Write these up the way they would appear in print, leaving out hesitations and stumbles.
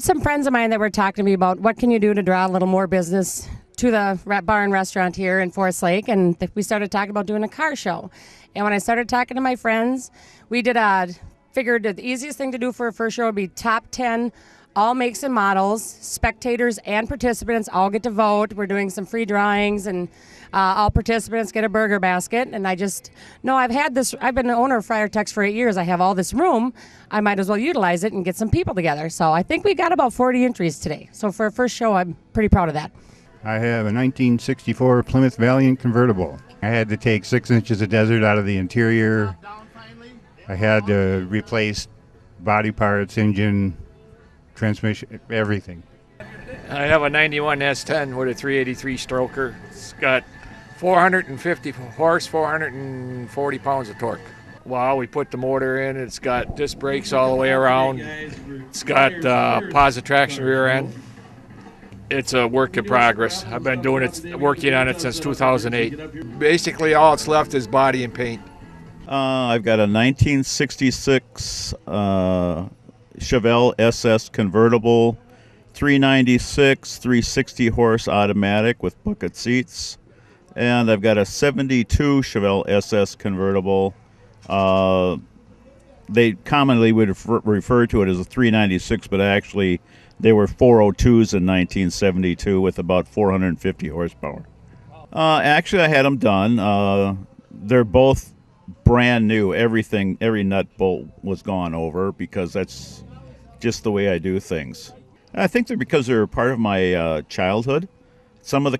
Some friends of mine that were talking to me about what can you do to draw a little more business to the bar and restaurant here in Forest Lake, and we started talking about doing a car show. And when I started talking to my friends, we figured that the easiest thing to do for a first show would be top 10 all makes and models. Spectators and participants all get to vote. We're doing some free drawings, and all participants get a burger basket. And I've been the owner of Friar for 8 years. I have all this room. I might as well utilize it and get some people together. So I think we got about 40 entries today. So for a first show, I'm pretty proud of that. I have a 1964 Plymouth Valiant convertible. I had to take 6 inches of desert out of the interior. I had to replace body parts, engine, transmission, everything. I have a 91 S10 with a 383 stroker. It's got 450 horse, 440 pounds of torque. Wow, we put the motor in. It's got disc brakes all the way around. It's got positive traction rear end. It's a work in progress. I've been working on it since 2008. Basically, all it's left is body and paint. I've got a 1966 Chevelle SS convertible, 396, 360 horse automatic with bucket seats. And I've got a 72 Chevelle SS convertible. They commonly would refer to it as a 396, but actually they were 402s in 1972 with about 450 horsepower. Actually, I had them done. They're both brand new. Every nut bolt was gone over because that's just the way I do things. I think they're because they're part of my childhood. Some of the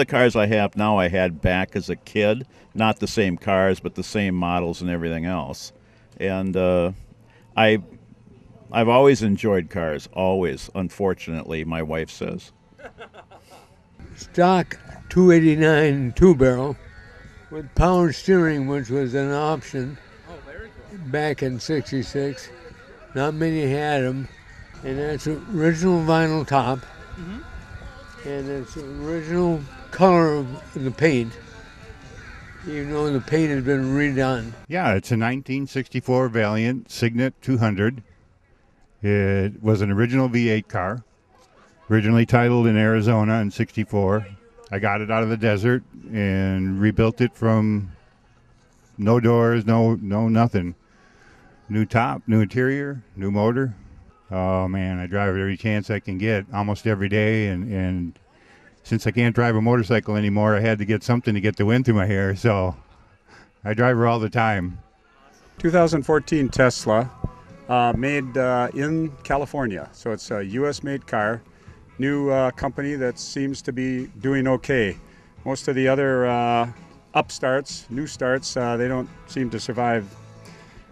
cars I have now I had back as a kid. Not the same cars, but the same models and everything else. And I've always enjoyed cars. Always, unfortunately, my wife says. Stock 289 two-barrel with power steering, which was an option back in '66. Not many had them, and that's original vinyl top, and it's original color of the paint, even though the paint has been redone. Yeah, it's a 1964 Valiant Signet 200. It was an original V8 car, originally titled in Arizona in '64. I got it out of the desert and rebuilt it from no doors, no nothing. New top, new interior, new motor. Oh man, I drive it every chance I can get, almost every day. And since I can't drive a motorcycle anymore, I had to get something to get the wind through my hair. So I drive her all the time. 2014 Tesla, made in California. So it's a U.S.-made car. New company that seems to be doing okay. Most of the other new starts, they don't seem to survive.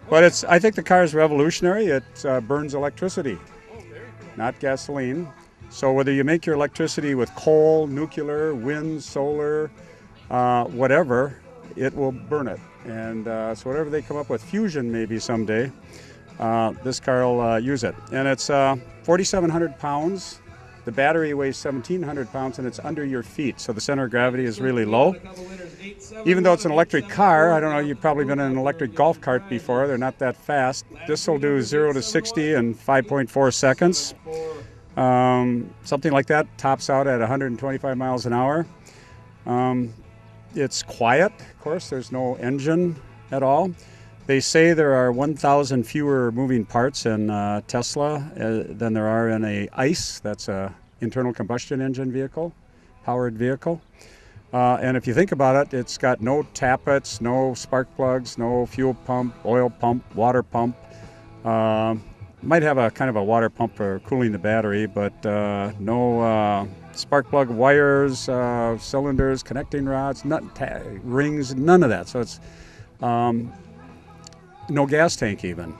But I think the car is revolutionary. It burns electricity, not gasoline. So whether you make your electricity with coal, nuclear, wind, solar, whatever, it will burn it. And so whatever they come up with, fusion maybe someday, this car will use it. And it's 4,700 pounds. The battery weighs 1,700 pounds, and it's under your feet, so the center of gravity is really low. Even though it's an electric car, I don't know, you've probably been in an electric golf cart before. They're not that fast. This will do 0 to 60 in 5.4 seconds. Something like that tops out at 125 miles an hour. It's quiet, of course. There's no engine at all. They say there are 1,000 fewer moving parts in Tesla than there are in a ICE, that's a internal combustion engine vehicle, powered vehicle. And if you think about it, it's got no tappets, no spark plugs, no fuel pump, oil pump, water pump. Might have a kind of a water pump for cooling the battery, but no spark plug wires, cylinders, connecting rods, rings, none of that. So it's no gas tank even.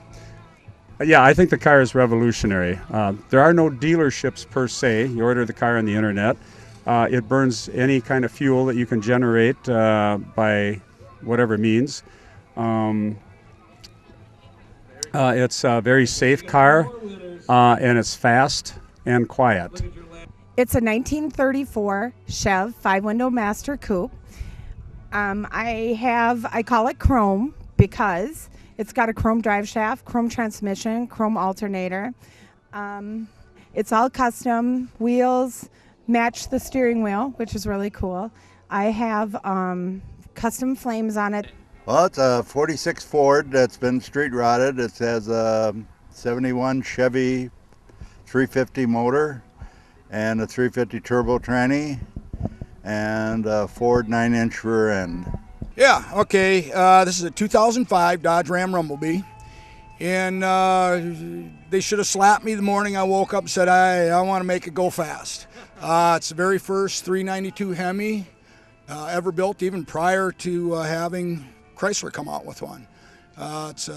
Yeah, I think the car is revolutionary. There are no dealerships per se. You order the car on the internet. It burns any kind of fuel that you can generate by whatever means. It's a very safe car, and it's fast and quiet. It's a 1934 Chev 5-window Master Coupe. I call it chrome because it's got a chrome drive shaft, chrome transmission, chrome alternator. It's all custom. Wheels match the steering wheel, which is really cool. I have custom flames on it. Well, it's a 46 Ford that's been street rotted. It has a 71 Chevy 350 motor and a 350 turbo tranny and a Ford 9-inch rear end. Yeah, okay. This is a 2005 Dodge Ram Rumblebee. And they should have slapped me the morning I woke up and said, I want to make it go fast. It's the very first 392 Hemi ever built, even prior to having Chrysler come out with one. It's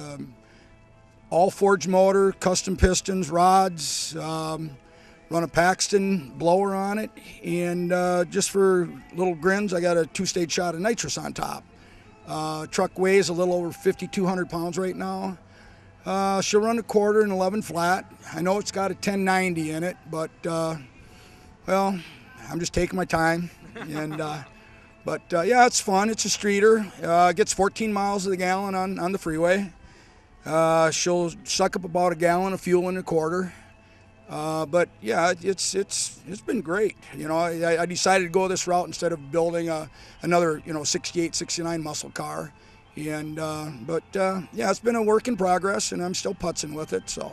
all forged motor, custom pistons, rods, run a Paxton blower on it, and just for little grins, I got a 2-stage shot of nitrous on top. Truck weighs a little over 5,200 pounds right now. She'll run a quarter and 11 flat. I know it's got a 1090 in it, but well, I'm just taking my time. And but yeah, it's fun. It's a streeter. Gets 14 miles to the gallon on the freeway. She'll suck up about a gallon of fuel in a quarter. But yeah, it's been great. You know, I decided to go this route instead of building another 68, 69 muscle car. And but yeah, it's been a work in progress, and I'm still putzing with it. So.